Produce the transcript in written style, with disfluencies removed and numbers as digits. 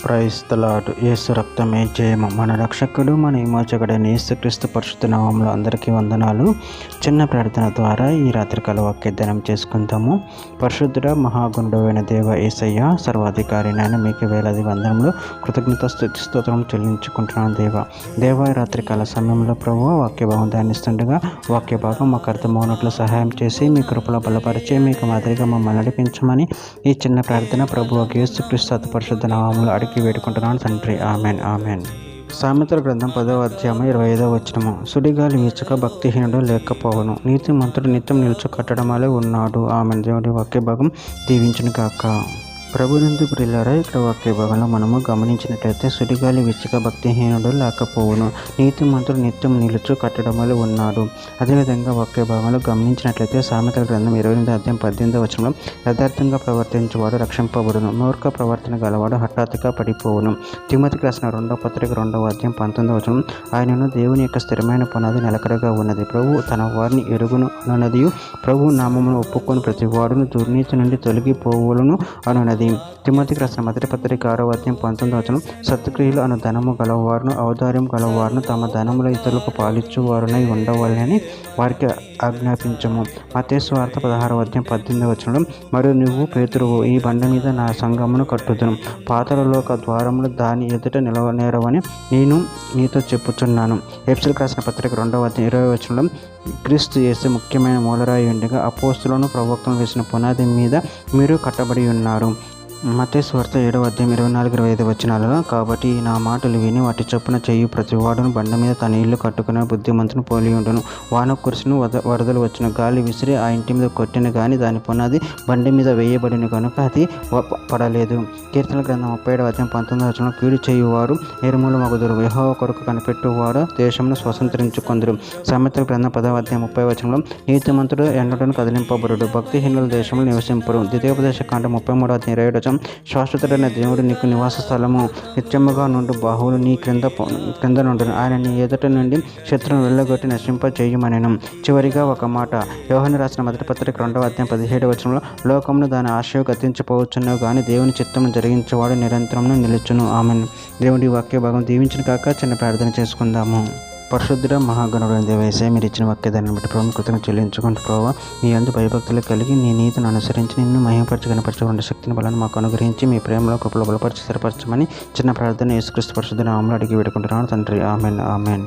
Praise the lord. యేసు రక్తమే జయము. మన రక్షకుడు మన విమోచకుడైన యేసుక్రీస్తు పరిశుద్ధ నామములో అందరికీ వందనాలు. చిన్న ప్రార్థన ద్వారా ఈ రాత్రికాల వాక్యధ్యానం చేసుకుందాము. పరిశుద్ధుడ మహాగుండమైన దేవ యేసయ్య, సర్వాధికారి నాయన, మీకు వేలాది వందనములు కృతజ్ఞత స్తుతి స్తోత్రం చెల్లించుకుంటున్నాను దేవ ఈ రాత్రికాల సమయంలో ప్రభు వాక్య భాగం ధ్యానిస్తుండగా వాక్య భాగం మాకు అర్థమవునట్లు సహాయం చేసి మీ కృపలో బలపరిచి మీకు మాదిరిగా మమ్మల్ని నడిపించమని ఈ చిన్న ప్రార్థన ప్రభు యేసుక్రీస్తు అతి పరిశుద్ధ నామములో అడిగి వేడుకుంటున్నాను తండ్రి. Amen amen. సామెతల గ్రంథం 10వ అధ్యాయం 25వ వచనము. సుడిగాలి వీచక భక్తిహీనుడు లేకపోవను, నీతిమంతుడు నిత్యం నిలుచు కట్టడమాలే ఉన్నాడు. ఆమెన్. దేవుడి వాక్య భాగం దీవించును గాక. ప్రభునందు ప్రియులారా, ఇక్కడ వాక్య భాగంలో మనము గమనించినట్లయితే సుడిగాలి వీచక భక్తిహీనుడు లేకపోవును, నీతిమంతుడు నిత్యం నిలుచు కట్టడములు ఉన్నాడు. అదేవిధంగా వాక్య భాగంలో గమనించినట్లయితే సామెతల గ్రంథం 28వ అధ్యాయం 18వ వచనంలో యథార్థంగా ప్రవర్తించేవాడు రక్షింపబడును, మూర్ఖ ప్రవర్తన గలవాడు హఠాత్తుగా పడిపోవును. తిమోతికి రాసిన 2వ పత్రిక 2వ అధ్యాయం 19వ వచనం, ఆయనను దేవుని యొక్క స్థిరమైన పునాది నిలకడగా ఉన్నది, ప్రభు తన వారిని ఎరుగును అనున్నది, ప్రభు నామమును ఒప్పుకొని ప్రతివాడును దుర్నీతి నుండి తొలగిపోవులను అనున్నది. తిమోతికి రాసిన మొదటి పత్రిక 6వ అధ్యాయం 19వ వచనం, సత్క్రియలు అను ధనము గలవారును ఔదార్యం గలవారును తమ ధనముల ఇతరులకు పాలిచ్చువారునై ఉండవాలని వారికి ఆజ్ఞాపించము. మత్తయి సువార్త 16వ అధ్యాయం 18వ వచనంలో, మరియు నువ్వు పేతురువు, ఈ బండ మీద నా సంఘమును కట్టుదును, పాతాళలోక ద్వారములు దాని ఎదుట నిలవనేరవని నేను నీతో చెప్పుచున్నాను. ఎఫెసీయులకు రాసిన పత్రిక 2వ అధ్యాయం 20వ వచనంలో, క్రీస్తు యేసు ముఖ్యమైన మూలరాయి ఉండగా అపోస్తులను ప్రవక్తలను వేసిన పునాది మీద మీరు కట్టబడి ఉన్నారు. మత్తయి సువార్త 7వ అధ్యాయం 24-25 వచనాలలో, కాబట్టి నా మాటలు విని వాటి చొప్పున చేయు ప్రతివాడును బండ మీద తన ఇల్లు కట్టుకున్న బుద్ధిమంతును పోలి ఉండును. వాన కురిసిను, వరదలు వచ్చును, గాలి విసిరి ఆ ఇంటి మీద కొట్టిన కానీ దాని పునాది బండి మీద వేయబడిన కనుక అది పడలేదు. కీర్తనల గ్రంథం 37వ అధ్యాయం 19వ వచనంలో, కీడు చేయువారు నిర్మూల మగుదురు, యెహోవా కొరకు కనిపెట్టువారు దేశమును స్వతంత్రించుకొందురు. సామెతల గ్రంథం 10వ అధ్యాయం 30వ వచనంలో, నీతిమంతుడు ఎండటను కదిలింపబడుడు, భక్తిహీనుల దేశములు నివసింపరు. ద్వితీయోపదేశ కాండం 33వ అధ్యాయం 27వ వచనం, శాశ్వతుడైన దేవుడు నీకు నివాస స్థలము, నిత్యముగా నుండి బాహువులు నీ క్రింద నుండును, ఆయన నీ ఎదుట నుండి శత్రువును వెళ్ళగొట్టి నశింప చేయమనెను. చివరిగా ఒక మాట, యోహాను రాసిన మొదటి పత్రిక 2వ అధ్యాయం 17వ వచనంలో, లోకమును దాని ఆశయు గతించిపోవచ్చును కానీ దేవుని చిత్తమును జరిగించేవాడు నిరంతరమును నిలుచును. ఆమెన్. దేవుడి వాక్య భాగం దీవించిన కాక చిన్న ప్రార్థన చేసుకుందాము. పరిశుద్ధుడ మహాగణుడైన దేవ యేసయ్య, మీరు ఇచ్చిన వాక్యదాన్ని బట్టి ప్రభు కృతజ్ఞతలు చెల్లించుకుంటూ ప్రభావ మీ యందు భయభక్తులు కలిగి నీ నీతిని అనుసరించి నిన్ను మహిమపరచి కనపరచకుండా శక్తిని బలాన్ని మాకు అనుగ్రహించి మీ ప్రేమలో కృపలో బలపరిచి స్థిరపరచమని చిన్న ప్రార్థన యేసుక్రీస్తు పరిశుద్ధ నామములో అడిగి వేడుకుంటున్నాను తండ్రి. Amen amen.